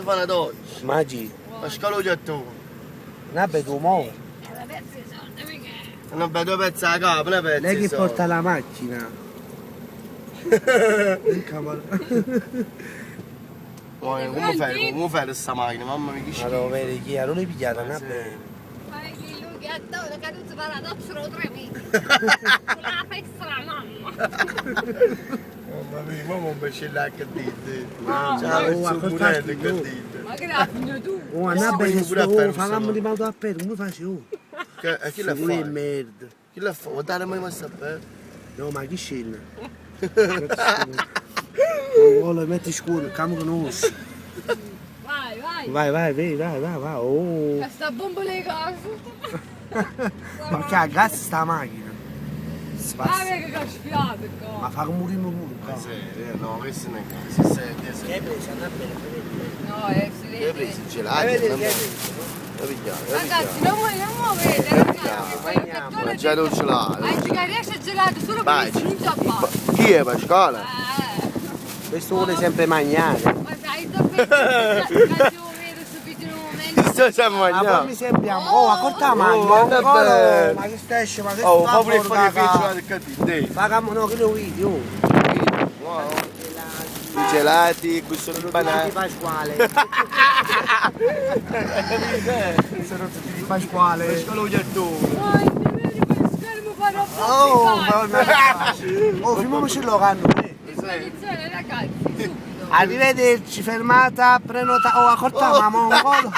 fanno oggi. Magi, Ma scalo tu. non vedo mo. Non vedo pezzo a capo, ne pezzo. Lei che porta la macchina. Come fai questa macchina? Mamma mia che schifo. Allora, vedi chi è? Non l'hai pigliata, non è Sì. bene. Ma è che lui che ha dato la caduta per la doppia 3 mesi. Con la festa la mamma. Mamma mia, mamma un becellà che dite. Ah, Ciao, il oh, suo purello che ascolta, dite. Ma che la figlia tu? Oh, non è bene, pure a perso, facciamo no? di modo a per, come faccio? Chi l'ha Figure di fatto? merda. Chi l'ha fatto? Guardate mai messa per? No, ma chi scende? Non vuole metti scuro, camo conosci. Vai, vai. Vai, oh. Questa bomba le cose. Ma che a gas sta macchina? Ah, che caspiato Ma qua. fa come morimo pure. Ma qua. sì, no, questo non è caso. Che hai preso? Non è bene, No, si Che hai vede. preso il Che gelato? hai preso? Ragazzi, non muovete, ragazzi. Ma già non ce l'ha. Anzi, che riesce a gelato solo Vai. perché non c'ha fatto. Chi è Pasquale? Questo vuole sempre mangiare. Ma sai, sto pensando che io vedo subito in un momento. Sto già Ma poi mangiando. mi sembriamo. Oh, accorta la Oh, macchina. vabbè. Ma che stai ma che Oh, sta fa pure fuori da fare il casa? gelato che dite. Pagamo, no, che lo vedi, oh. Wow. I gelati, qui sono i Tutti banani. Pasquale. Sono tutti di Pasquale. Pasquale Ugliattone. Dai, mi vedi per schermo fare un po' Oh, di oh, filmiamoci lo canno. Spedizione, ragazzi, subito. Arrivederci, fermata, prenota. Oh, accorta, ma mongolo.